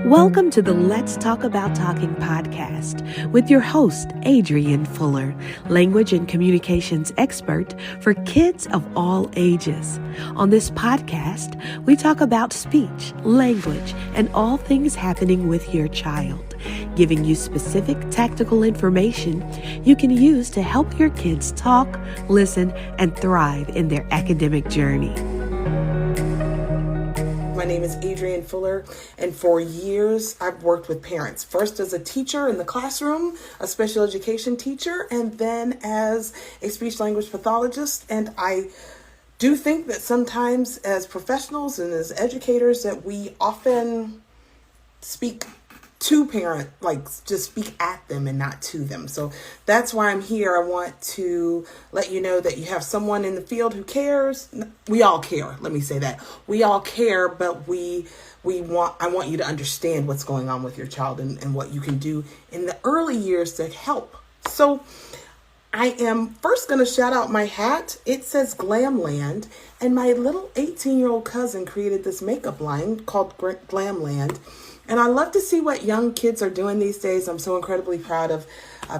Welcome to the Let's Talk About Talking podcast with your host, Adrienne Fuller, language and communications expert for kids of all ages. On this podcast, we talk about speech, language, and all things happening with your child, giving you specific tactical information you can use to help your kids talk, listen, and thrive in their academic journey. My name is Adrienne Fuller, and for years I've worked with parents, first as a teacher in the classroom, a special education teacher, and then as a speech language pathologist. And I do think that sometimes as professionals and as educators that we often speak to parent, like just speak at them and not to them. So that's why I'm here. I want to let you know that you have someone in the field who cares. We all care. Let me say that. We all care, but I want you to understand what's going on with your child and what you can do in the early years to help. So I am first going to shout out my hat. It says Glamland, and my little 18-year-old cousin created this makeup line called Glamland. And I love to see what young kids are doing these days. I'm so incredibly proud of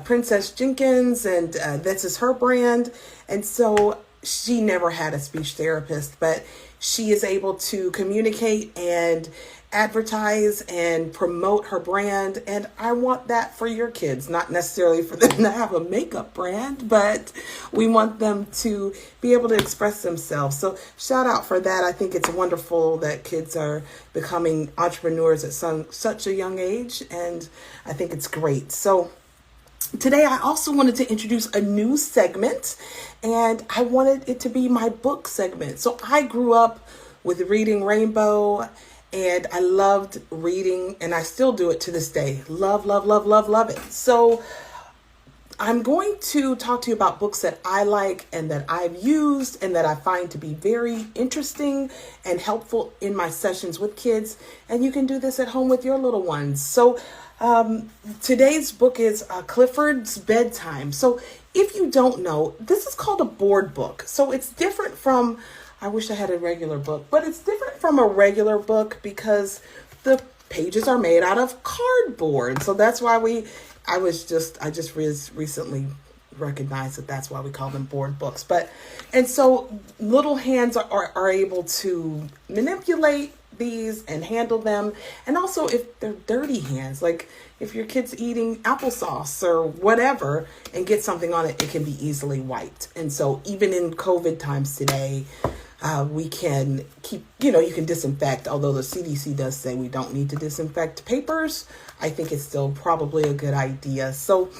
Princess Jenkins, and this is her brand. And so she never had a speech therapist, but she is able to communicate and advertise and promote her brand. And I want that for your kids, not necessarily for them to have a makeup brand, but we want them to be able to express themselves. So shout out for that. I think it's wonderful that kids are becoming entrepreneurs at such a young age, and I think it's great. So today I also wanted to introduce a new segment, and I wanted it to be my book segment. So I grew up with Reading Rainbow, and I loved reading, and I still do it to this day. Love, love, love, love, love it. So I'm going to talk to you about books that I like and that I've used and that I find to be very interesting and helpful in my sessions with kids. And you can do this at home with your little ones. So today's book is Clifford's Bedtime. So if you don't know, this is called a board book. So it's different from, I wish I had a regular book, but it's different from a regular book because the pages are made out of cardboard. So that's why I just recently recognized that that's why we call them board books. And so little hands are able to manipulate these and handle them. And also if they're dirty hands, like if your kid's eating applesauce or whatever and get something on it, it can be easily wiped. And so even in COVID times today, we can keep, you can disinfect, although the CDC does say we don't need to disinfect papers. I think it's still probably a good idea. So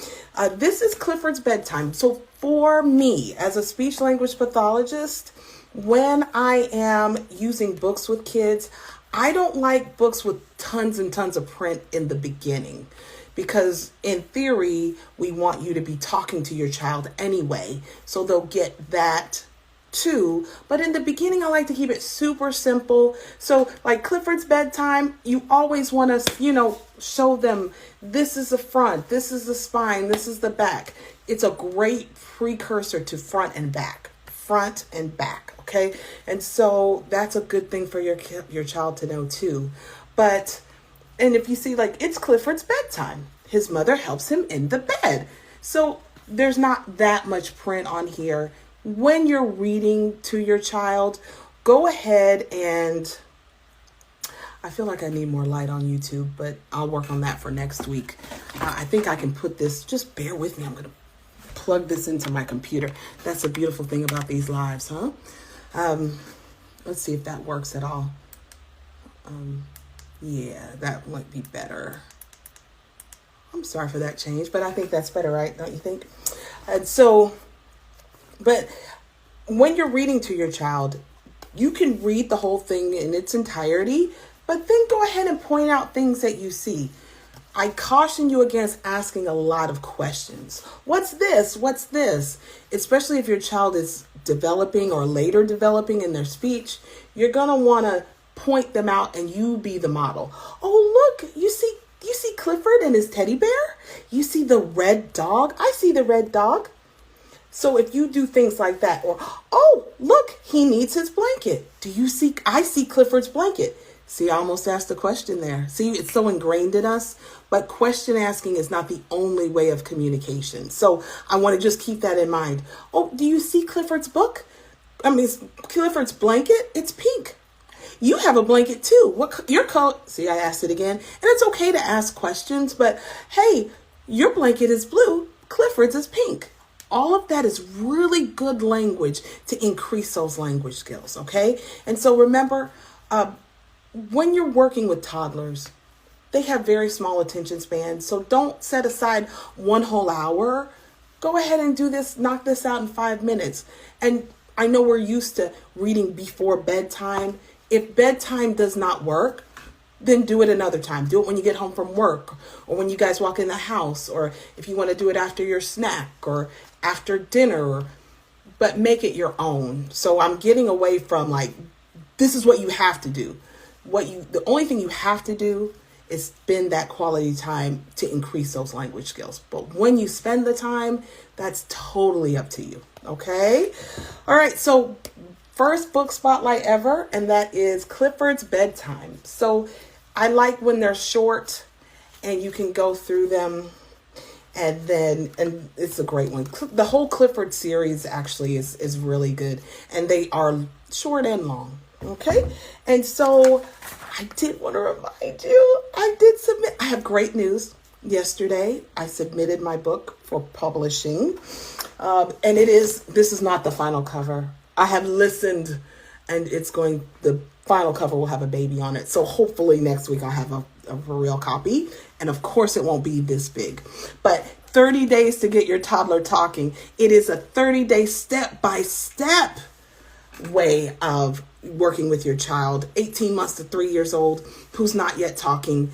this is Clifford's Bedtime. So for me, as a speech language pathologist, when I am using books with kids, I don't like books with tons and tons of print in the beginning, because in theory, we want you to be talking to your child anyway, so they'll get that too. But in the beginning, I like to keep it super simple. So like Clifford's Bedtime, you always want to, show them this is the front, this is the spine, this is the back. It's a great precursor to front and back. Okay. And so that's a good thing for your child to know too. And if you see, like, it's Clifford's bedtime, his mother helps him in the bed. So there's not that much print on here. When you're reading to your child, go ahead and I feel like I need more light on YouTube, but I'll work on that for next week. I think I can put this, just bear with me. I'm going to plug this into my computer. That's a beautiful thing about these lives, huh? Let's see if that works at all. Yeah, that might be better. I'm sorry for that change, but I think that's better, right? Don't you think? And so, but when you're reading to your child, you can read the whole thing in its entirety, but then go ahead and point out things that you see. I caution you against asking a lot of questions. What's this? What's this? Especially if your child is developing or later developing in their speech, you're going to want to point them out and you be the model. Oh, look, you see Clifford and his teddy bear? You see the red dog? I see the red dog. So if you do things like that, or, oh, look, he needs his blanket. I see Clifford's blanket. See, I almost asked a question there. See, it's so ingrained in us, but question asking is not the only way of communication. So I want to just keep that in mind. Oh, do you see Clifford's book? Clifford's blanket, it's pink. You have a blanket too. What your color? See, I asked it again. And it's okay to ask questions, but hey, your blanket is blue. Clifford's is pink. All of that is really good language to increase those language skills, okay? And so remember, when you're working with toddlers, they have very small attention spans. So don't set aside one whole hour. Go ahead and do this, knock this out in 5 minutes. And I know we're used to reading before bedtime. If bedtime does not work, then do it another time. Do it when you get home from work, or when you guys walk in the house, or if you want to do it after your snack or after dinner, but make it your own. So I'm getting away from like, this is what you have to do. The only thing you have to do is spend that quality time to increase those language skills. But when you spend the time, that's totally up to you. Okay. All right. So first book spotlight ever, and that is Clifford's Bedtime. So I like when they're short and you can go through them, and it's a great one. The whole Clifford series actually is really good, and they are short and long. Okay. And so I did want to remind you, I have great news. Yesterday, I submitted my book for publishing. And this is not the final cover. I have listened, and the final cover will have a baby on it. So hopefully next week I'll have a real copy. And of course it won't be this big, but 30 days to get your toddler talking. It is a 30-day step-by-step way of working with your child, 18 months to 3 years old, who's not yet talking.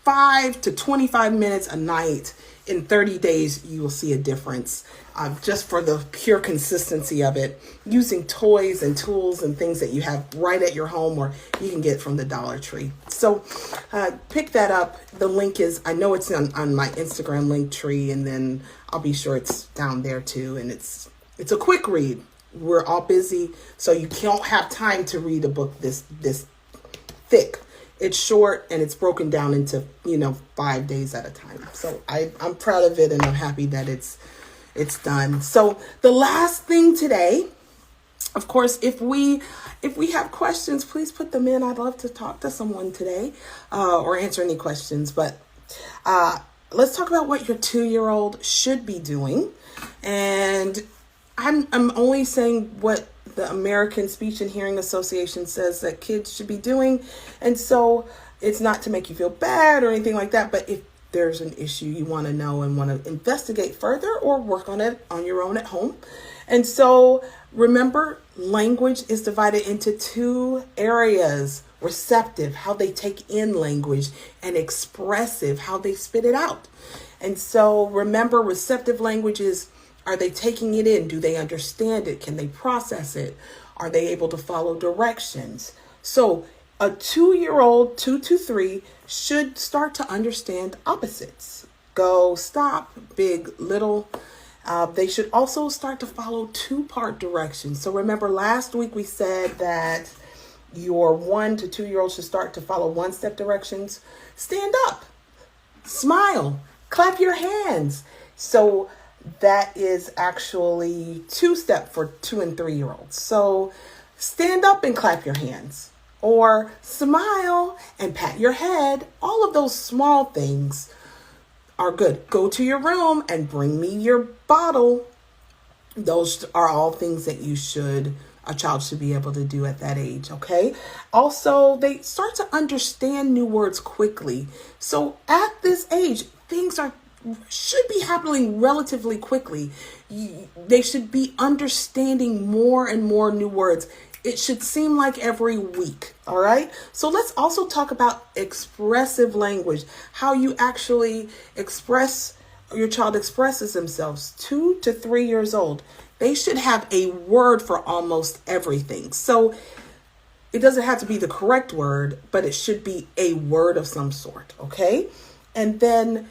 5 to 25 minutes a night. In 30 days, you will see a difference, just for the pure consistency of it, using toys and tools and things that you have right at your home, or you can get from the Dollar Tree. So pick that up. The link I know it's on my Instagram link tree, and then I'll be sure it's down there too. And it's a quick read. We're all busy, so you can't have time to read a book this thick. It's short, and it's broken down into 5 days at a time. So I'm proud of it, and I'm happy that it's done. So the last thing today, of course, if we have questions, please put them in. I'd love to talk to someone today, or answer any questions. But let's talk about what your 2-year-old should be doing. And I'm only saying what the American Speech and Hearing Association says that kids should be doing. And so it's not to make you feel bad or anything like that, but if there's an issue you want to know and want to investigate further or work on it on your own at home. And so remember, language is divided into 2 areas: receptive, how they take in language, and expressive, how they spit it out. And so remember, receptive language is, are they taking it in? Do they understand it? Can they process it? Are they able to follow directions? So a 2-year-old, 2 to 3, should start to understand opposites. Go, stop, big, little. They should also start to follow 2-part directions. So remember, last week we said that your 1 to 2-year-old should start to follow 1-step directions. Stand up, smile, clap your hands. So that is actually 2-step for 2 and 3-year-olds. So stand up and clap your hands, or smile and pat your head. All of those small things are good. Go to your room and bring me your bottle. Those are all things that a child should be able to do at that age. Okay. Also, they start to understand new words quickly. So at this age, things should be happening relatively quickly. They should be understanding more and more new words. It should seem like every week. All right. So let's also talk about expressive language, how you actually your child expresses themselves. 2 to 3 years old, they should have a word for almost everything. So it doesn't have to be the correct word, but it should be a word of some sort. Okay. And then,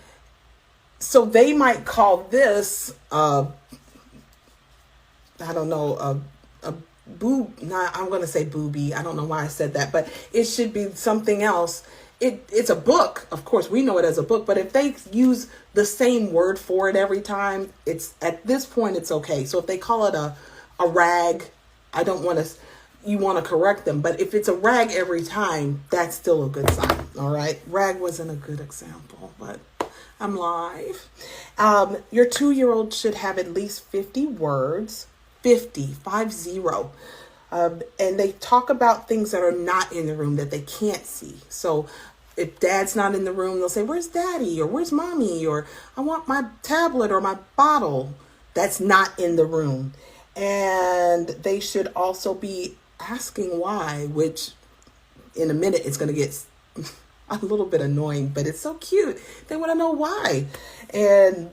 so they might call this, a I'm going to say booby. I don't know why I said that, but it should be something else. It's a book. Of course, we know it as a book, but if they use the same word for it every time, at this point, it's okay. So if they call it a rag, you want to correct them. But if it's a rag every time, that's still a good sign. All right. Rag wasn't a good example, but I'm live. Your 2-year-old should have at least 50 words, 50. And they talk about things that are not in the room that they can't see. So if dad's not in the room, they'll say, where's daddy? Or where's mommy? Or I want my tablet or my bottle. That's not in the room. And they should also be asking why, which in a minute it's going to get a little bit annoying, but it's so cute. They want to know why. And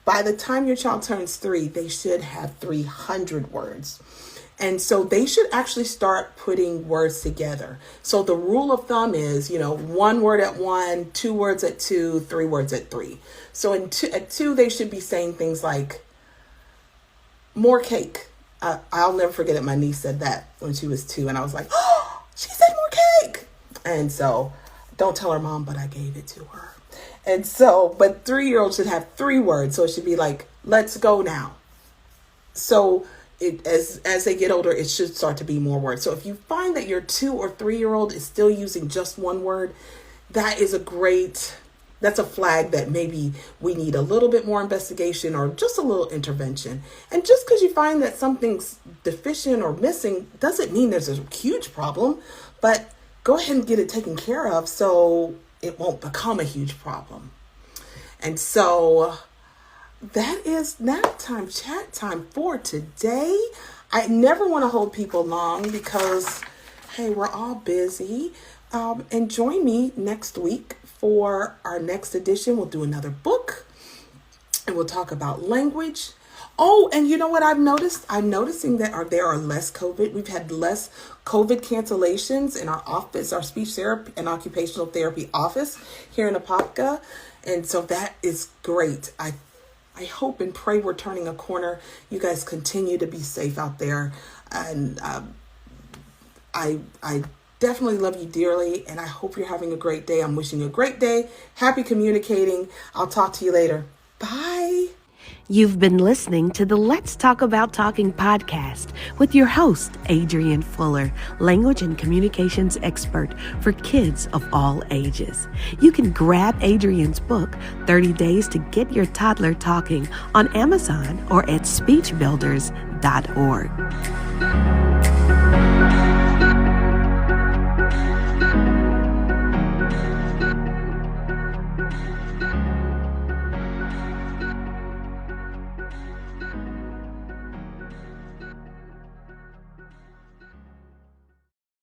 by the time your child turns 3, they should have 300 words. And so they should actually start putting words together. So the rule of thumb is, 1 word at 1, 2 words at 2, 3 words at 3. So at 2, they should be saying things like, more cake. I'll never forget it. My niece said that when she was 2, and I was like, oh, she said more cake. And so don't tell her mom, but I gave it to her. And so, but 3-year-olds should have 3 words. So it should be like, let's go now. So as they get older, it should start to be more words. So if you find that your 2 or 3-year-old is still using just 1 word, that's a flag that maybe we need a little bit more investigation or just a little intervention. And just because you find that something's deficient or missing doesn't mean there's a huge problem, but go ahead and get it taken care of so it won't become a huge problem. And so that is nap time, chat time for today. I never want to hold people long because, hey, we're all busy. And join me next week for our next edition. We'll do another book and we'll talk about language. Oh, and you know what I've noticed? I'm noticing that there are less COVID. We've had less COVID cancellations in our office, our speech therapy and occupational therapy office here in Apopka. And so that is great. I hope and pray we're turning a corner. You guys continue to be safe out there. And I definitely love you dearly. And I hope you're having a great day. I'm wishing you a great day. Happy communicating. I'll talk to you later. Bye. You've been listening to the Let's Talk About Talking podcast with your host, Adrienne Fuller, language and communications expert for kids of all ages. You can grab Adrienne's book, 30 Days to Get Your Toddler Talking, on Amazon or at speechbuilders.org.